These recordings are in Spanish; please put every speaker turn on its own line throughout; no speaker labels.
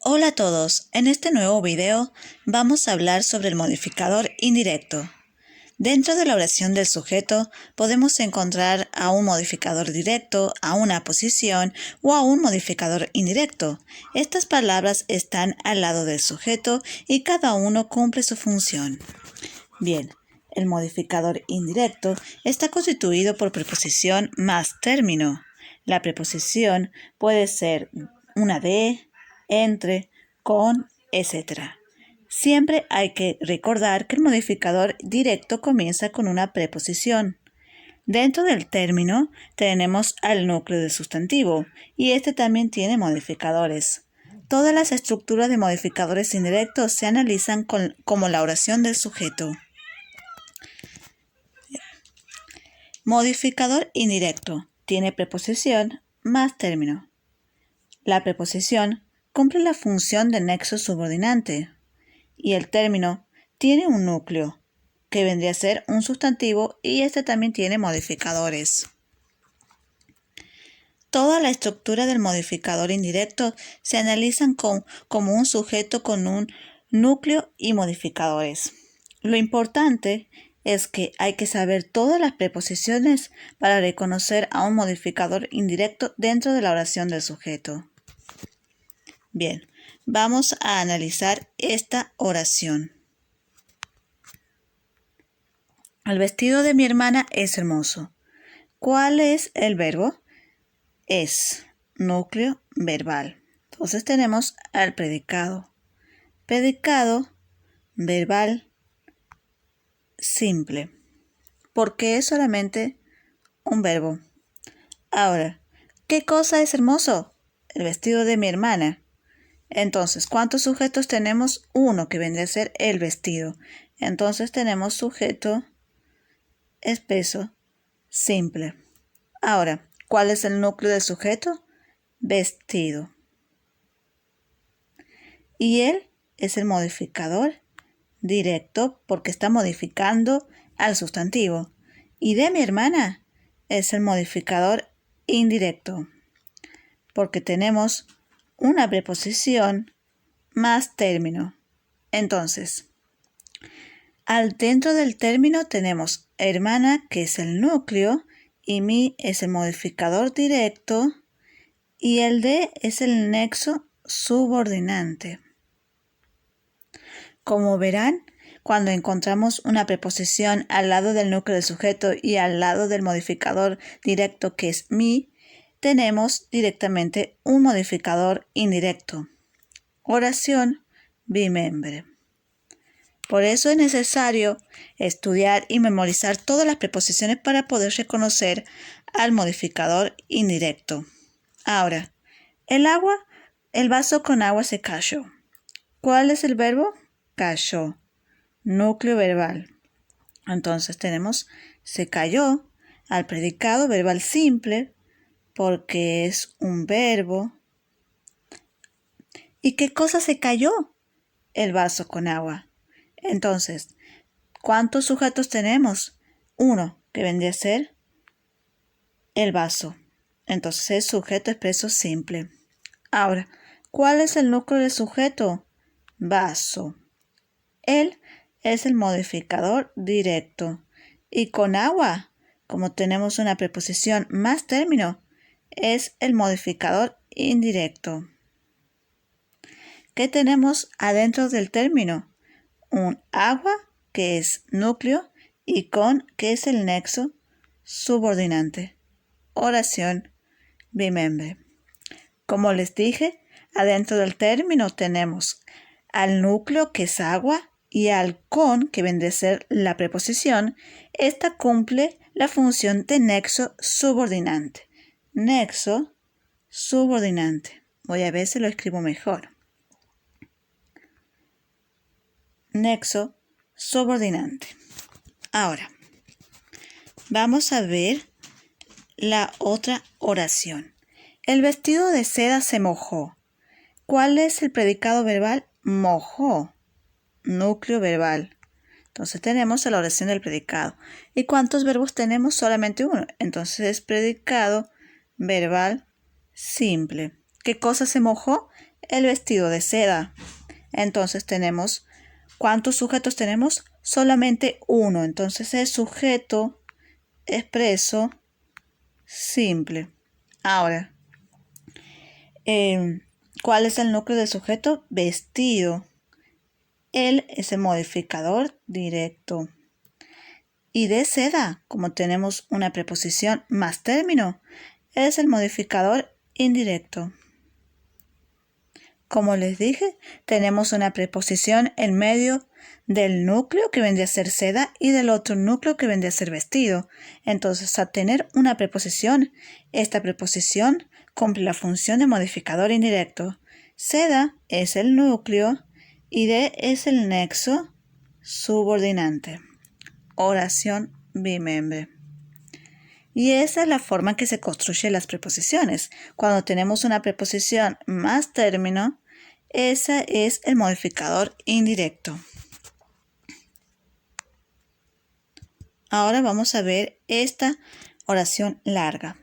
Hola a todos, en este nuevo video vamos a hablar sobre el modificador indirecto. Dentro de la oración del sujeto podemos encontrar a un modificador directo, a una posición o a un modificador indirecto. Estas palabras están al lado del sujeto y cada uno cumple su función. Bien, el modificador indirecto está constituido por preposición más término. La preposición puede ser una de, entre, con, etc. Siempre hay que recordar que el modificador directo comienza con una preposición. Dentro del término tenemos al núcleo del sustantivo y este también tiene modificadores. Todas las estructuras de modificadores indirectos se analizan como la oración del sujeto. Modificador indirecto tiene preposición más término. La preposición cumple la función de nexo subordinante y el término tiene un núcleo, que vendría a ser un sustantivo y este también tiene modificadores. Toda la estructura del modificador indirecto se analizan como un sujeto con un núcleo y modificadores. Lo importante es que hay que saber todas las preposiciones para reconocer a un modificador indirecto dentro de la oración del sujeto. Bien, vamos a analizar esta oración. El vestido de mi hermana es hermoso. ¿Cuál es el verbo? Es núcleo verbal. Entonces tenemos al predicado. Predicado verbal simple, porque es solamente un verbo. Ahora, ¿qué cosa es hermoso? El vestido de mi hermana. Entonces, ¿cuántos sujetos tenemos? Uno, que vendría a ser el vestido. Entonces tenemos sujeto espeso simple. Ahora, ¿cuál es el núcleo del sujeto? Vestido. Y él es el modificador directo porque está modificando al sustantivo. Y de mi hermana es el modificador indirecto porque tenemos una preposición más término. Entonces, dentro del término tenemos hermana, que es el núcleo, y mi es el modificador directo, y el de es el nexo subordinante. Como verán, cuando encontramos una preposición al lado del núcleo del sujeto y al lado del modificador directo, que es mi, tenemos directamente un modificador indirecto. Oración bimembre. Por eso es necesario estudiar y memorizar todas las preposiciones para poder reconocer al modificador indirecto. Ahora, el vaso con agua se cayó. ¿Cuál es el verbo? Cayó. Núcleo verbal. Entonces tenemos se cayó al predicado verbal simple porque es un verbo. ¿Y qué cosa se cayó? El vaso con agua. Entonces, ¿cuántos sujetos tenemos? Uno, que vendría a ser el vaso. Entonces es sujeto expreso simple. Ahora, ¿cuál es el núcleo del sujeto? Vaso. Él es el modificador directo. Y con agua, como tenemos una preposición más término, es el modificador indirecto. ¿Qué tenemos adentro del término? Un agua, que es núcleo, y con, que es el nexo subordinante. Oración bimembre. Como les dije, adentro del término tenemos al núcleo, que es agua, y al con, que vendría a ser la preposición. Esta cumple la función de nexo subordinante. Nexo subordinante. Voy a ver si lo escribo mejor. Nexo subordinante. Ahora, vamos a ver la otra oración. El vestido de seda se mojó. ¿Cuál es el predicado verbal? Mojó. Núcleo verbal. Entonces tenemos la oración del predicado. ¿Y cuántos verbos tenemos? Solamente uno. Entonces es predicado verbal simple. ¿Qué cosa se mojó? el vestido de seda. Entonces tenemos, ¿cuántos sujetos tenemos? Solamente uno. Entonces es sujeto expreso simple. Ahora, ¿cuál es el núcleo del sujeto? Vestido. Él es el modificador directo. Y de seda, como tenemos una preposición más término, es el modificador indirecto. Como les dije, tenemos una preposición en medio del núcleo que vendría a ser seda y del otro núcleo que vendría a ser vestido. Entonces, al tener una preposición, esta preposición cumple la función de modificador indirecto. Seda es el núcleo y de es el nexo subordinante. Oración bimembre. Y esa es la forma en que se construyen las preposiciones. Cuando tenemos una preposición más término, ese es el modificador indirecto. Ahora vamos a ver esta oración larga.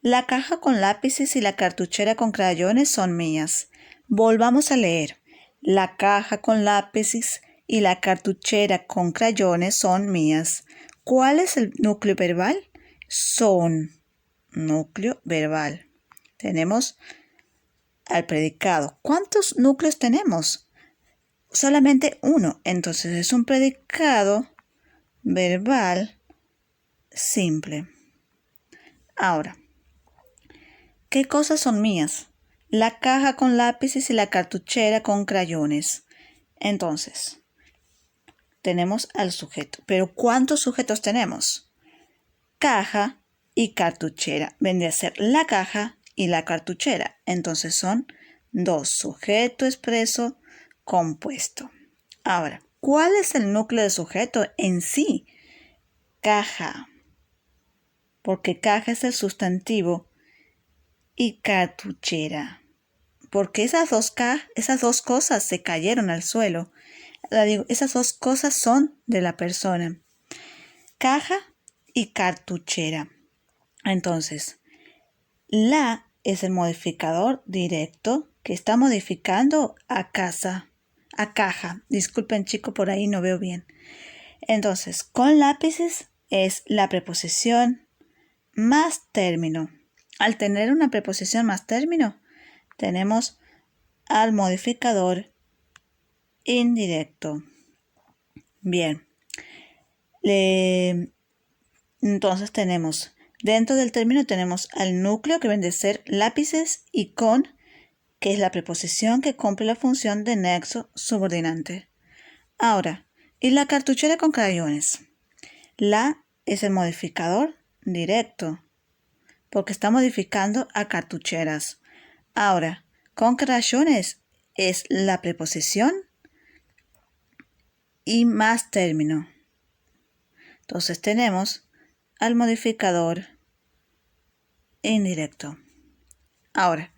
La caja con lápices y la cartuchera con crayones son mías. Volvamos a leer. La caja con lápices y la cartuchera con crayones son mías. ¿Cuál es el núcleo verbal? Son. Núcleo verbal. Tenemos al predicado. ¿Cuántos núcleos tenemos? Solamente uno. Entonces es un predicado verbal simple. Ahora, ¿qué cosas son mías? La caja con lápices y la cartuchera con crayones. Entonces, tenemos al sujeto. ¿Pero cuántos sujetos tenemos? Caja y cartuchera. Vendría a ser la caja y la cartuchera. Entonces son dos, sujeto expreso compuesto. Ahora, ¿cuál es el núcleo de sujeto en sí? Caja, porque caja es el sustantivo, y cartuchera, porque esas dos cosas se cayeron al suelo. Esas dos cosas son de la persona. Caja y cartuchera. Entonces, la es el modificador directo que está modificando a caja. Disculpen, chicos, por ahí no veo bien. Entonces, con lápices es la preposición más término. Al tener una preposición más término, tenemos al modificador indirecto. Bien. Entonces tenemos, dentro del término tenemos al núcleo que viene a ser lápices y con, que es la preposición que cumple la función de nexo subordinante. Ahora, ¿y la cartuchera con crayones? La es el modificador directo, porque está modificando a cartucheras. Ahora, con crayones es la preposición y más término. Entonces tenemos al modificador indirecto. Ahora,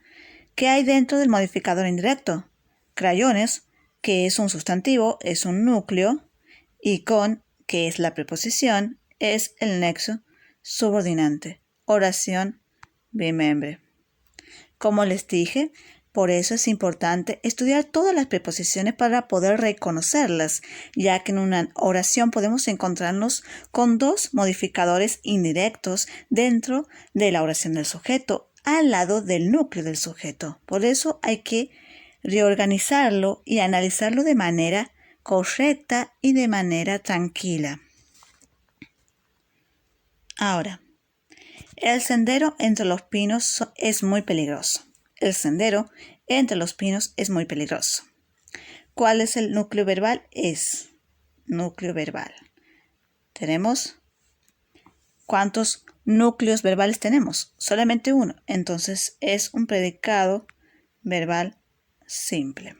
¿qué hay dentro del modificador indirecto? Crayones, que es un sustantivo, es un núcleo, y con, que es la preposición, es el nexo subordinante. Oración bimembre. Como les dije, por eso es importante estudiar todas las preposiciones para poder reconocerlas, ya que en una oración podemos encontrarnos con dos modificadores indirectos dentro de la oración del sujeto, al lado del núcleo del sujeto. Por eso hay que reorganizarlo y analizarlo de manera correcta y de manera tranquila. Ahora, el sendero entre los pinos es muy peligroso. El sendero entre los pinos es muy peligroso. ¿Cuál es el núcleo verbal? Es núcleo verbal. Tenemos, ¿cuántos núcleos verbales tenemos? Solamente uno. Entonces es un predicado verbal simple.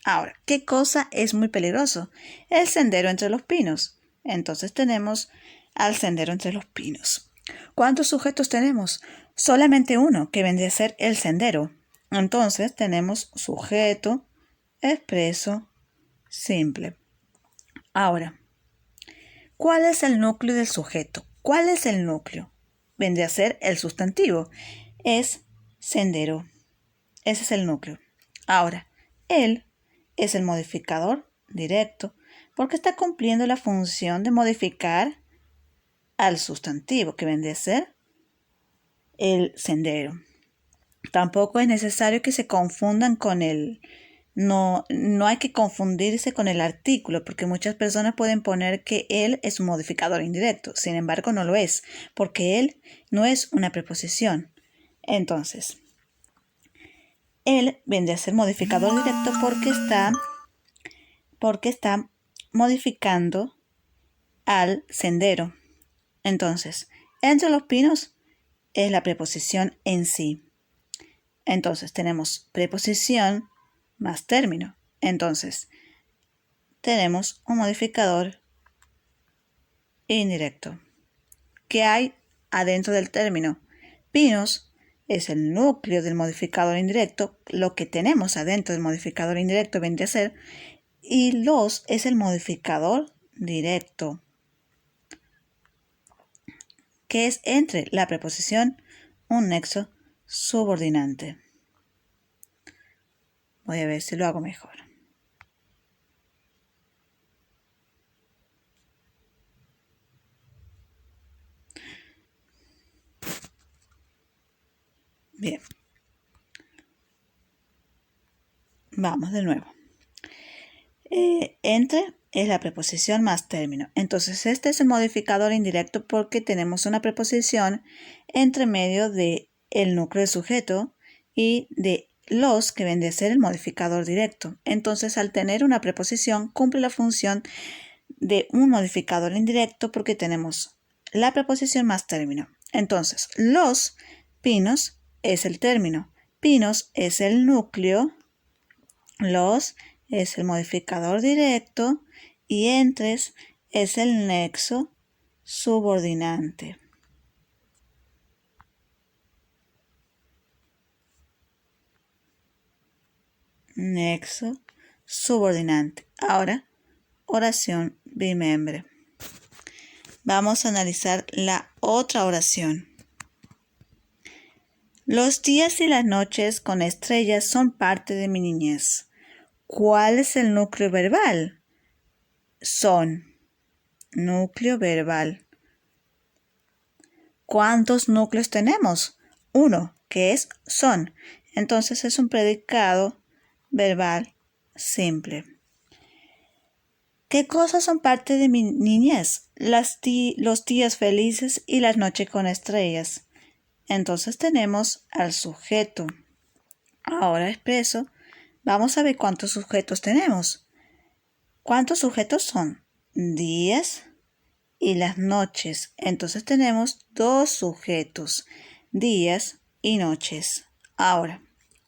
Ahora, ¿qué cosa es muy peligroso? El sendero entre los pinos. Entonces tenemos al sendero entre los pinos. ¿Cuántos sujetos tenemos? Solamente uno, que vendría a ser el sendero. Entonces tenemos sujeto expreso simple. Ahora, ¿cuál es el núcleo del sujeto? ¿Cuál es el núcleo? Vendría a ser el sustantivo. Es sendero. Ese es el núcleo. Ahora, él es el modificador directo porque está cumpliendo la función de modificar al sustantivo, que vendría a ser el sendero. Tampoco es necesario que se confundan con el... No hay que confundirse con el artículo, porque muchas personas pueden poner que él es un modificador indirecto. Sin embargo, no lo es, porque él no es una preposición. Entonces, él vendría a ser modificador directo porque está modificando al sendero. Entonces, entre los pinos es la preposición en sí. Entonces, tenemos preposición más término. Entonces, tenemos un modificador indirecto. ¿Qué hay adentro del término? Pinos es el núcleo del modificador indirecto, lo que tenemos adentro del modificador indirecto vendría a ser, y los es el modificador directo, que es entre la preposición un nexo subordinante. Voy a ver si lo hago mejor. Bien. Vamos de nuevo. Entre es la preposición más término. Entonces, este es el modificador indirecto porque tenemos una preposición entre medio de el núcleo del sujeto y de los, que vendría a ser el modificador directo. Entonces, al tener una preposición, cumple la función de un modificador indirecto porque tenemos la preposición más término. Entonces, los pinos es el término, pinos es el núcleo, los es el modificador directo y entres es el nexo subordinante. Nexo subordinante. Ahora, oración bimembre. Vamos a analizar la otra oración. Los días y las noches con estrellas son parte de mi niñez. ¿Cuál es el núcleo verbal? Son. Núcleo verbal. ¿Cuántos núcleos tenemos? Uno, que es son. Entonces es un predicado verbal simple. ¿Qué cosas son parte de mi niñez? Los días felices y las noches con estrellas. Entonces tenemos al sujeto. Ahora expreso. Vamos a ver cuántos sujetos tenemos. ¿Cuántos sujetos son? Días y las noches. Entonces tenemos dos sujetos, días y noches. Ahora,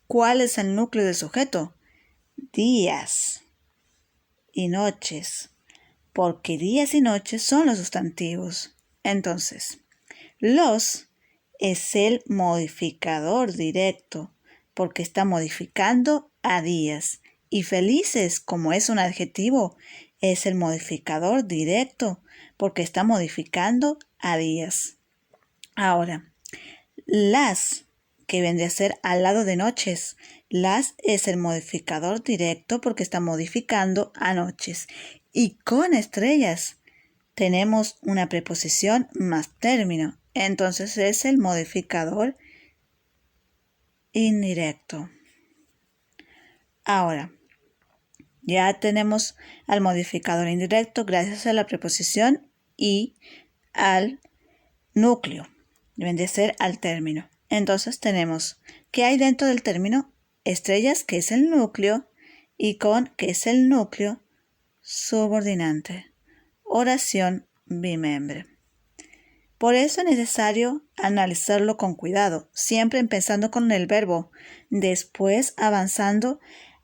¿cuál es el núcleo del sujeto? Días y noches, porque días y noches son los sustantivos. Entonces, los es el modificador directo, porque está modificando a días. Y felices, como es un adjetivo, es el modificador directo, porque está modificando a días. Ahora, las, que vendría a ser al lado de noches, las es el modificador directo porque está modificando a noches. Y con estrellas tenemos una preposición más término, entonces es el modificador indirecto. Ahora, ya tenemos al modificador indirecto gracias a la preposición y al núcleo. Deben de ser al término. Entonces tenemos que hay dentro del término estrellas, que es el núcleo, y con, que es el núcleo subordinante. Oración bimembre. Por eso es necesario analizarlo con cuidado, siempre empezando con el verbo, después avanzando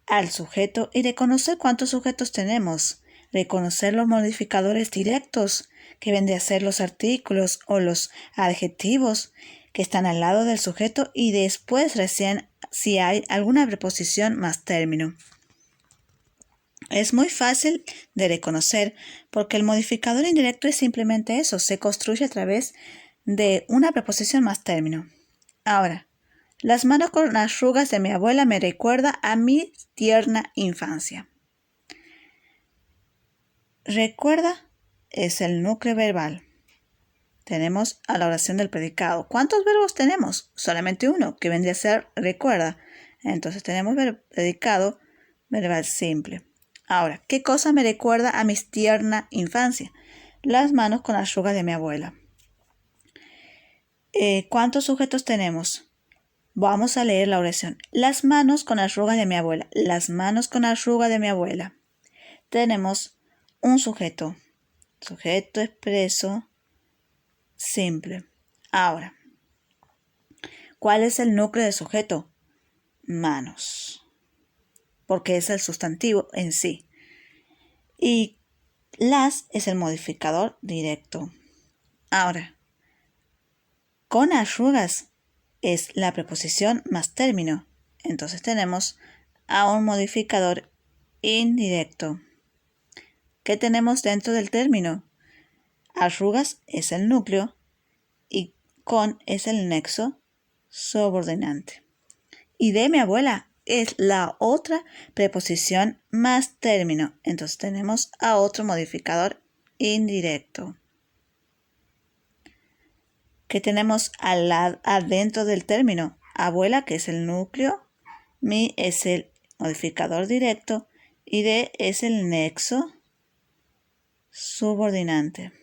al sujeto y reconocer cuántos sujetos tenemos, reconocer los modificadores directos, que vendrían a ser los artículos o los adjetivos que están al lado del sujeto y después recién si hay alguna preposición más término. Es muy fácil de reconocer porque el modificador indirecto es simplemente eso, se construye a través de una preposición más término. Ahora, Las manos con arrugas de mi abuela me recuerda a mi tierna infancia. Recuerda es el núcleo verbal. Tenemos a la oración del predicado. ¿Cuántos verbos tenemos? Solamente uno, que vendría a ser recuerda. Entonces tenemos predicado verbal simple. Ahora, ¿qué cosa me recuerda a mi tierna infancia? Las manos con arrugas de mi abuela. ¿Cuántos sujetos tenemos? Vamos a leer la oración. Las manos con arrugas de mi abuela. Las manos con arrugas de mi abuela. Tenemos un sujeto. Sujeto expreso simple. Ahora, ¿cuál es el núcleo de sujeto? Manos. Porque es el sustantivo en sí. Y las es el modificador directo. Ahora, con arrugas es la preposición más término. Entonces tenemos a un modificador indirecto. ¿Qué tenemos dentro del término? Arrugas es el núcleo y con es el nexo subordinante. Y de mi abuela es la otra preposición más término. Entonces tenemos a otro modificador indirecto. ¿Qué tenemos adentro del término? Abuela, que es el núcleo, mi es el modificador directo y de es el nexo subordinante.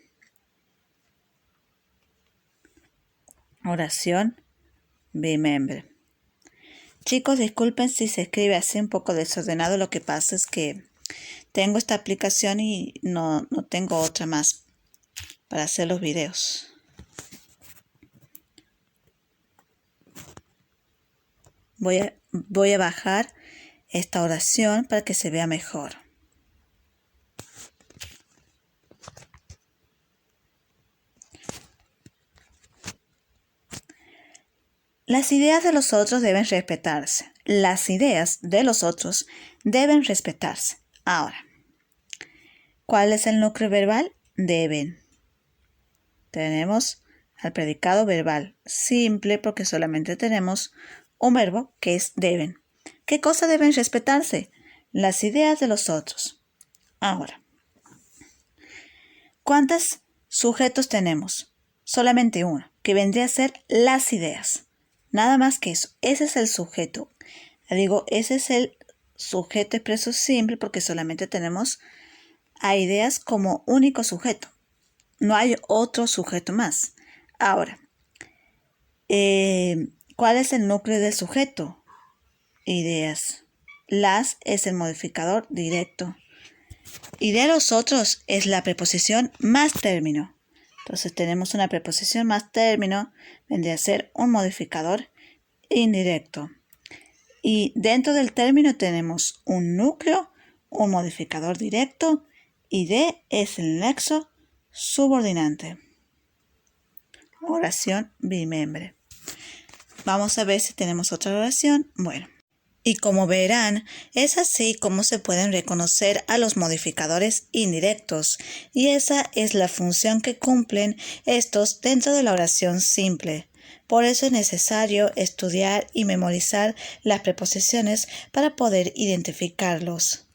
Oración bimembre. Chicos, disculpen si se escribe así un poco desordenado. Lo que pasa es que tengo esta aplicación y no tengo otra más para hacer los videos. Voy a bajar esta oración para que se vea mejor. Las ideas de los otros deben respetarse. Las ideas de los otros deben respetarse. Ahora, ¿cuál es el núcleo verbal? Deben. Tenemos al predicado verbal simple porque solamente tenemos un verbo que es deben. ¿Qué cosa deben respetarse? Las ideas de los otros. Ahora, ¿cuántos sujetos tenemos? Solamente uno, que vendría a ser las ideas. Nada más que eso. Ese es el sujeto. Ese es el sujeto expreso simple porque solamente tenemos a ideas como único sujeto. No hay otro sujeto más. Ahora, ¿cuál es el núcleo del sujeto? Ideas. Las es el modificador directo. Y de los otros es la preposición más término. Entonces tenemos una preposición más término, vendría a ser un modificador indirecto. Y dentro del término tenemos un núcleo, un modificador directo y de es el nexo subordinante. Oración bimembre. Vamos a ver si tenemos otra oración. Bueno, y como verán, es así como se pueden reconocer a los modificadores indirectos, y esa es la función que cumplen estos dentro de la oración simple. Por eso es necesario estudiar y memorizar las preposiciones para poder identificarlos.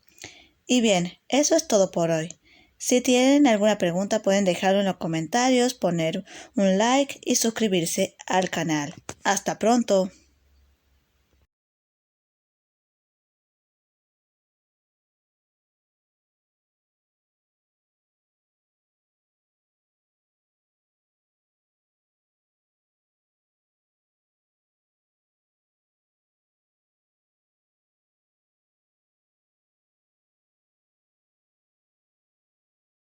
Y bien, eso es todo por hoy. Si tienen alguna pregunta pueden dejarlo en los comentarios, poner un like y suscribirse al canal. ¡Hasta pronto!